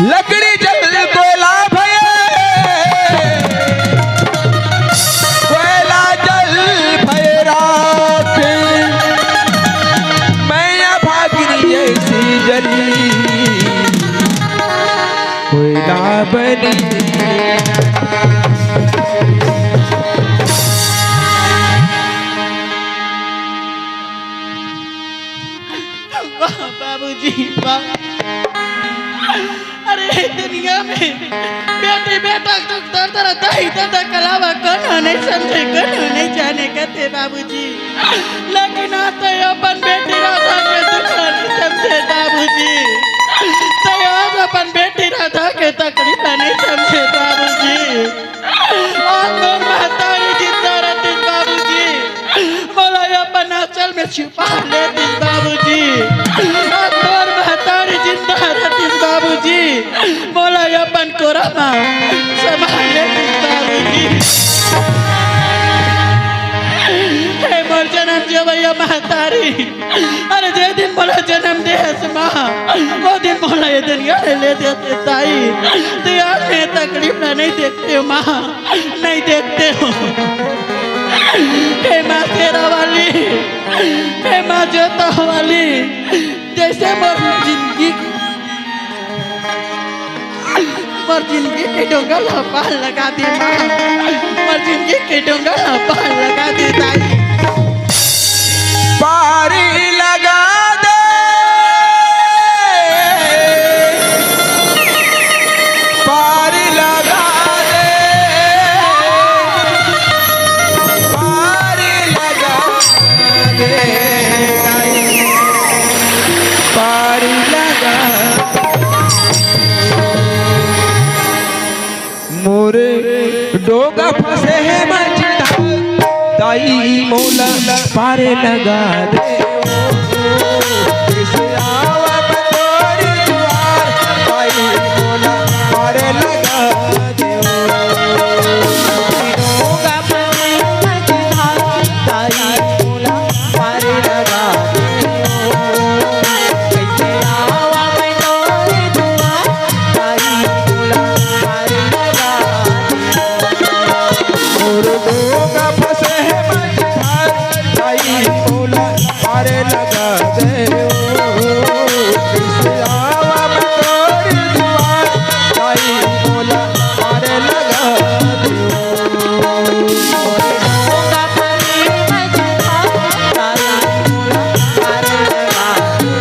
Speaker 4: लकड़ी जल कोयला भये, कोयला जल भय राख, मैं भागिनी ऐसी जली कोयला बनी।
Speaker 6: बाबूजी अरे दुनिया में बेटे बेटा दुख दर्द दाई दादा कलावा कौन नहीं समझे, कौन नहीं जाने कहते बाबूजी, लेकिन आता अपन बेटी राधा के दुख नहीं समझे बाबूजी, तो आज अपन बेटी राधा के तकलीफ नहीं समझे बाबूजी। और महतारी जिंदा रहती बाबूजी, बोला अपन आंचल में छुपा लेती बाबूजी। और महतारी जिंदा रहती बाबूजी, बोला अपन कोरमा संभाल लेती बाबूजी। हे मोर जन्म जो भैया महतारी, अरे जे दिन बोला जन्म दे माँ, वो दिन बोला ये दिन गाड़े ले देते ताई। तो यार मैं तकलीफ नहीं देखते हो माँ, नहीं देखते हो। हे माँ तेरा वाली, हे माँ जोता वाली, जैसे मोर जिंदगी के डोंगर पाल लगा दी माँ, मोर जिंदगी के डोंगर पाल लगा दी ताई।
Speaker 4: पारी लगा दे, पारी लगा दे, पारी लगा दे, पारी लगा मोरे डोगा फंसे है मझधार, दाई मोला पारे लगा दे। किस आवा बतोरी द्वार, दाई मोला पारे लगा दे। डोगा फंसे मझधार, दाई मोला पारे लगा दे। किस आवा बतोरी द्वार, दाई मोला पारे लगा दे। और डोगा फंसे है मझधार, दाई मोला पारे लगा दे। किस आवा बतोरी द्वार, दाई मोला पारे लगा दे। डोगा फंसे मझधार, दाई मोला पारे लगा दे।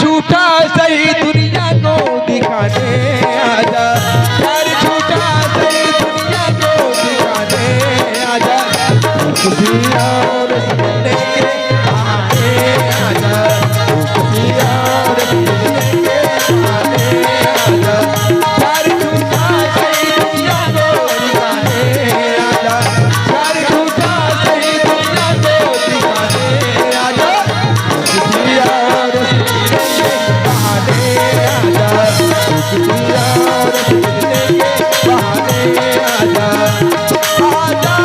Speaker 4: झूठा सही दुनिया को दिखाने आजा, प्यार झूठा सही दुनिया को दिखाने आजा, किसी और मिलने के बहाने आजा, किसी और मिलने के बहाने आजा, प्यार झूठा सही दुनिया को दिखाने आजा, प्यार झूठा सही दुनिया को दिखाने आजा, किसी और मिलने के बहाने आजा, किसी और मिलने के बहाने आजा, आजा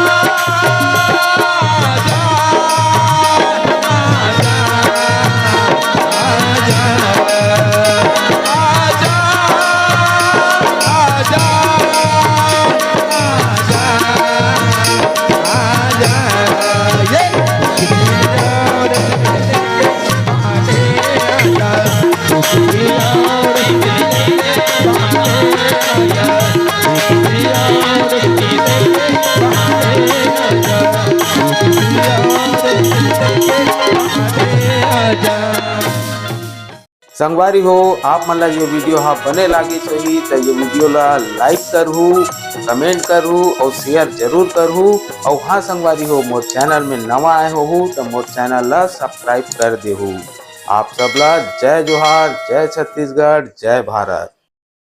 Speaker 7: संगवारी हो आप मन ला ये वीडियो हा बने लागी सही तो ये वीडियो ला लाइक करहू, कमेंट करहू और शेयर जरूर करहू। और हाँ संगवारी हो मोर चैनल में नवा आए हो तो मोर चैनल ला सब्सक्राइब कर देहू। आप सब ला जय जोहार, जय छत्तीसगढ़, जय भारत।